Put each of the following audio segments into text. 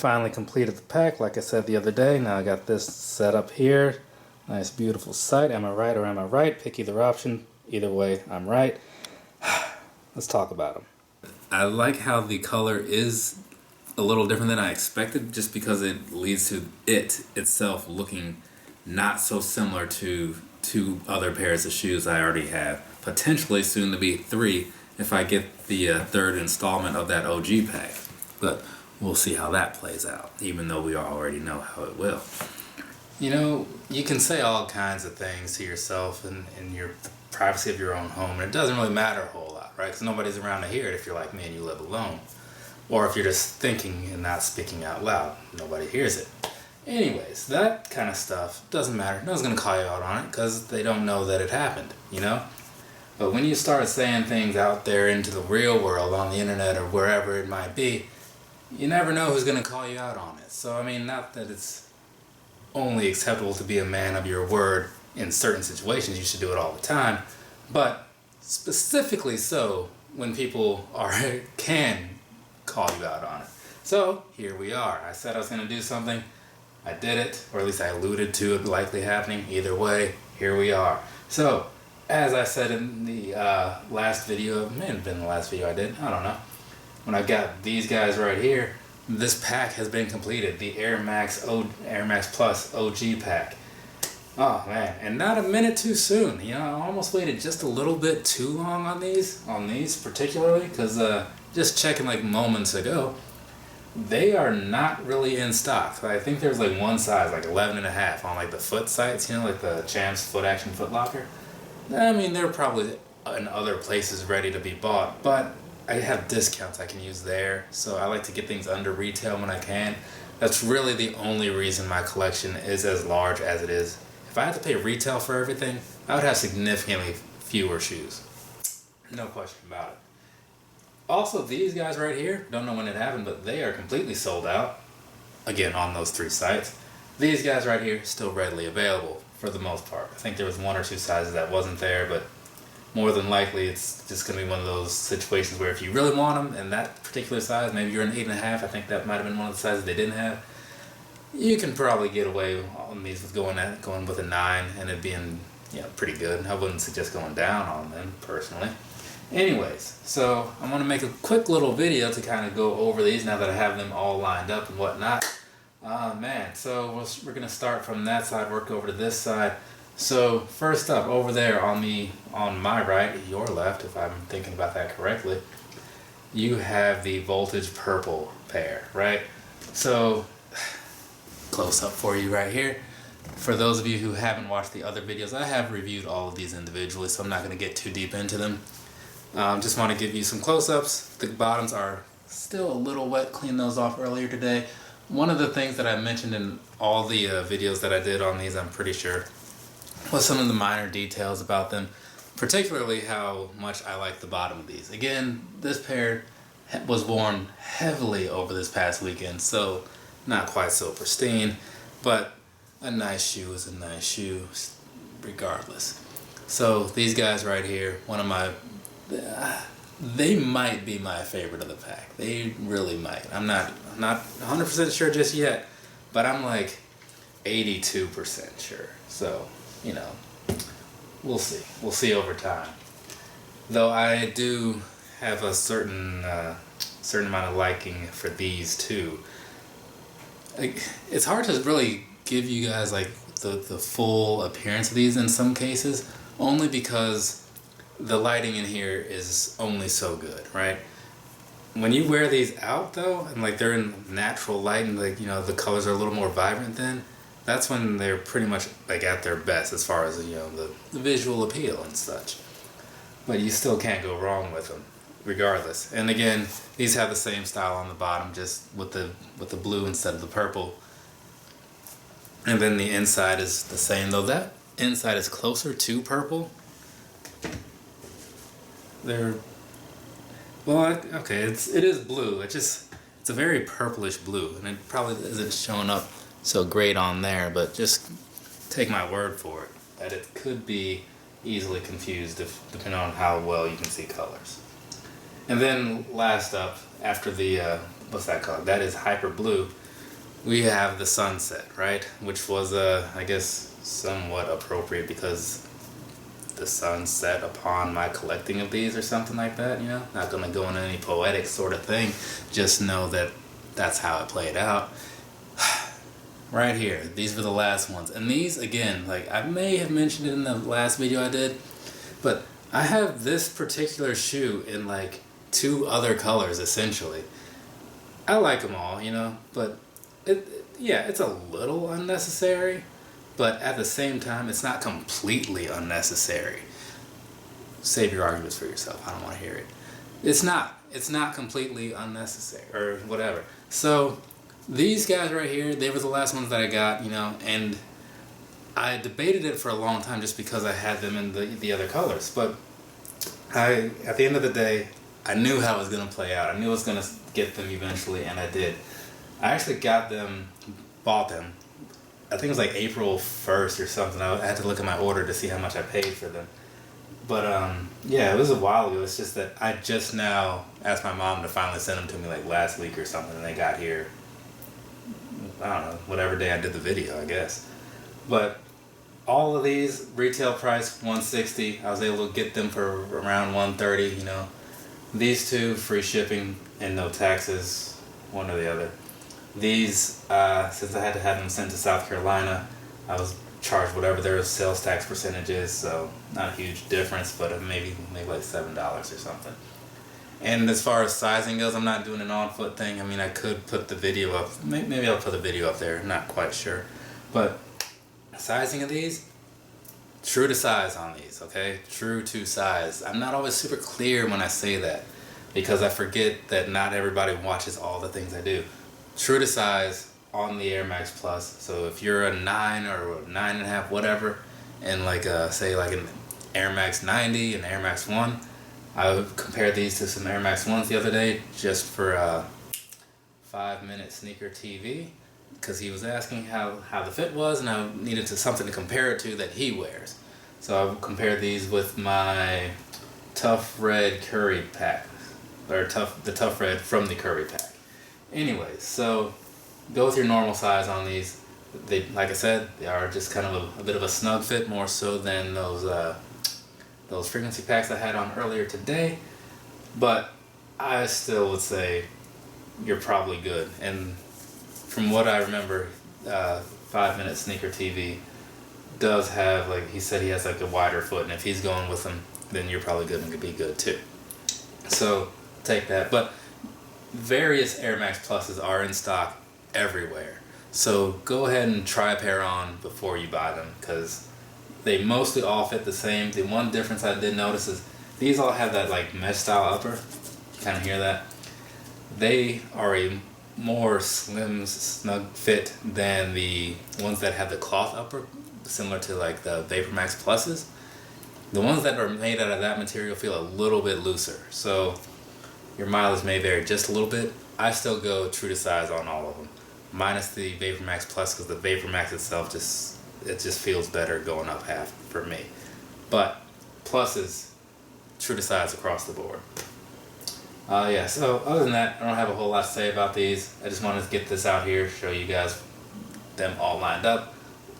finally completed the pack, like I said the other day. Now I got this set up here. Nice, beautiful sight. Am I right or am I right? Pick either option. Either way, I'm right. Let's talk about them. I like how the color is a little different than I expected, just because it leads to it itself looking not so similar to two other pairs of shoes I already have. Potentially soon to be 3 if I get the third installment of that OG pack. But we'll see how that plays out, even though we already know how it will. You know, you can say all kinds of things to yourself in the privacy of your own home, and it doesn't really matter a whole lot, right? Because nobody's around to hear it if you're like me and you live alone. Or if you're just thinking and not speaking out loud, nobody hears it. Anyways, that kind of stuff doesn't matter. No one's going to call you out on it because they don't know that it happened, you know? But when you start saying things out there into the real world, on the internet or wherever it might be, you never know who's going to call you out on it. So, I mean, not that it's only acceptable to be a man of your word in certain situations, you should do it all the time, but specifically so when people can call you out on it. So, here we are. I said I was going to do something. I did it, or at least I alluded to it likely happening. Either way, here we are. So, as I said in the last video, it may have been the last video I did, I don't know. When I got these guys right here, this pack has been completed. The Air Max Plus OG pack. Oh man, and not a minute too soon. You know, I almost waited just a little bit too long on these particularly, because just checking like moments ago, they are not really in stock. I think there's like one size, like 11.5 on like the foot sites, you know, like the Champs Foot Action Foot Locker. I mean, they're probably in other places ready to be bought, but I have discounts I can use there, so I like to get things under retail when I can. That's really the only reason my collection is as large as it is. If I had to pay retail for everything, I would have significantly fewer shoes. No question about it. Also, these guys right here, don't know when it happened, but they are completely sold out. Again, on those 3 sites. These guys right here, still readily available for the most part. I think there was 1 or 2 sizes that wasn't there, but more than likely it's just going to be one of those situations where if you really want them in that particular size, maybe you're an 8.5, I think that might have been one of the sizes they didn't have, you can probably get away on these with going with a 9 and it being, you know, pretty good. I wouldn't suggest going down on them personally. Anyways, so I'm going to make a quick little video to kind of go over these now that I have them all lined up and whatnot. Man, so we're going to start from that side, work over to this side. So first up, over there on my right, your left, if I'm thinking about that correctly, you have the Voltage Purple pair, right? So close up for you right here. For those of you who haven't watched the other videos, I have reviewed all of these individually, so I'm not going to get too deep into them. Just want to give you some close-ups. The bottoms are still a little wet, cleaned those off earlier today. One of the things that I mentioned in all the videos that I did on these, I'm pretty sure, was some of the minor details about them, particularly how much I like the bottom of these. Again, this pair was worn heavily over this past weekend, so not quite so pristine, but a nice shoe is a nice shoe regardless. So these guys right here, one of my, they might be my favorite of the pack. They really might. I'm not 100% sure just yet, but I'm like 82% sure. So, you know, we'll see. We'll see over time. Though I do have a certain amount of liking for these too. Like, it's hard to really give you guys like the full appearance of these in some cases, only because the lighting in here is only so good, right? When you wear these out though, and like they're in natural light and like, you know, the colors are a little more vibrant then, that's when they're pretty much like at their best as far as, you know, the visual appeal and such. But you still can't go wrong with them regardless. And again, these have the same style on the bottom, just with the blue instead of the purple. And then the inside is the same, though that inside is closer to purple. Okay, it is blue. It's a very purplish blue, and it probably isn't showing up so great on there, but just take my word for it that it could be easily confused depending on how well you can see colors. And then last up, after the what's that called? That is hyper blue. we have the sunset, right? Which was, I guess, somewhat appropriate because the sun set upon my collecting of these or something like that, you know? Not gonna go into any poetic sort of thing. Just know that that's how it played out. Right here, these were the last ones. And these, again, like I may have mentioned it in the last video I did, but I have this particular shoe in like 2 other colors, essentially. I like them all, you know, but yeah, it's a little unnecessary, but at the same time, it's not completely unnecessary. Save your arguments for yourself. I don't want to hear it. It's not completely unnecessary or whatever. So these guys right here, they were the last ones that I got, you know, and I debated it for a long time just because I had them in the other colors. But at the end of the day, I knew how it was going to play out. I knew I was going to get them eventually, and I did. I actually bought them. I think it was like April 1st or something. I had to look at my order to see how much I paid for them. But yeah, it was a while ago. It's just that I just now asked my mom to finally send them to me like last week or something, and they got here, I don't know, whatever day I did the video, I guess. But all of these, retail price $160. I was able to get them for around $130, you know. These 2, free shipping and no taxes, one or the other. These, since I had to have them sent to South Carolina, I was charged whatever their sales tax percentage is, so not a huge difference, but maybe like $7 or something. And as far as sizing goes, I'm not doing an on-foot thing. I mean, I could put the video up. Maybe I'll put the video up there. Not quite sure. But sizing of these, true to size on these, okay? True to size. I'm not always super clear when I say that because I forget that not everybody watches all the things I do. True to size on the Air Max Plus. So if you're a 9 or a 9.5, whatever, and like say like an Air Max 90, an Air Max 1, I compared these to some Air Max 1s the other day just for 5-minute sneaker TV because he was asking how the fit was and I needed something to compare it to that he wears. So I compared these with my Tough Red Curry pack, or the Tough Red from the Curry pack. Anyways, so go with your normal size on these. They, like I said, they are just kind of a bit of a snug fit, more so than those frequency packs I had on earlier today. But I still would say you're probably good. And from what I remember, 5-minute sneaker TV does have, like he said, he has like a wider foot, and if he's going with them, then you're probably good and could be good too. So take that. But various Air Max Pluses are in stock everywhere. So go ahead and try a pair on before you buy them because they mostly all fit the same. The one difference I did notice is these all have that like mesh style upper. Kind of hear that? They are a more slim, snug fit than the ones that have the cloth upper, similar to like the Vapor Max Pluses. The ones that are made out of that material feel a little bit looser. So your mileage may vary just a little bit. I still go true to size on all of them, minus the Vapor Max Plus because the Vapor Max itself just feels better going up half for me. But Pluses, true to size across the board. Yeah, so other than that, I don't have a whole lot to say about these. I just wanted to get this out here, show you guys them all lined up,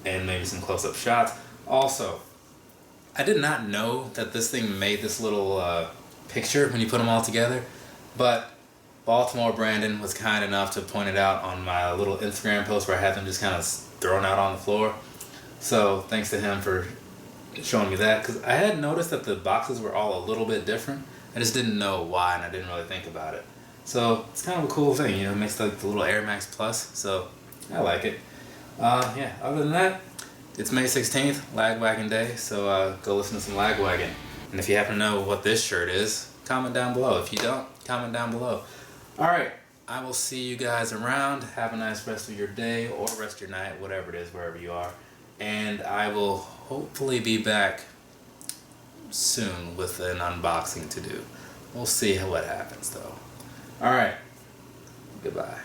and maybe some close-up shots. Also, I did not know that this thing made this little picture when you put them all together, but Baltimore Brandon was kind enough to point it out on my little Instagram post where I had them just kind of thrown out on the floor. So thanks to him for showing me that, because I had noticed that the boxes were all a little bit different. I just didn't know why, and I didn't really think about it. So it's kind of a cool thing, you know, it makes like the little Air Max Plus, so I like it. Yeah, other than that, it's May 16th, Lagwagon Day, so go listen to some Lagwagon. And if you happen to know what this shirt is, comment down below. If you don't, comment down below. Alright, I will see you guys around. Have a nice rest of your day, or rest of your night, whatever it is, wherever you are. And I will hopefully be back soon with an unboxing to do. We'll see what happens though. Alright, goodbye.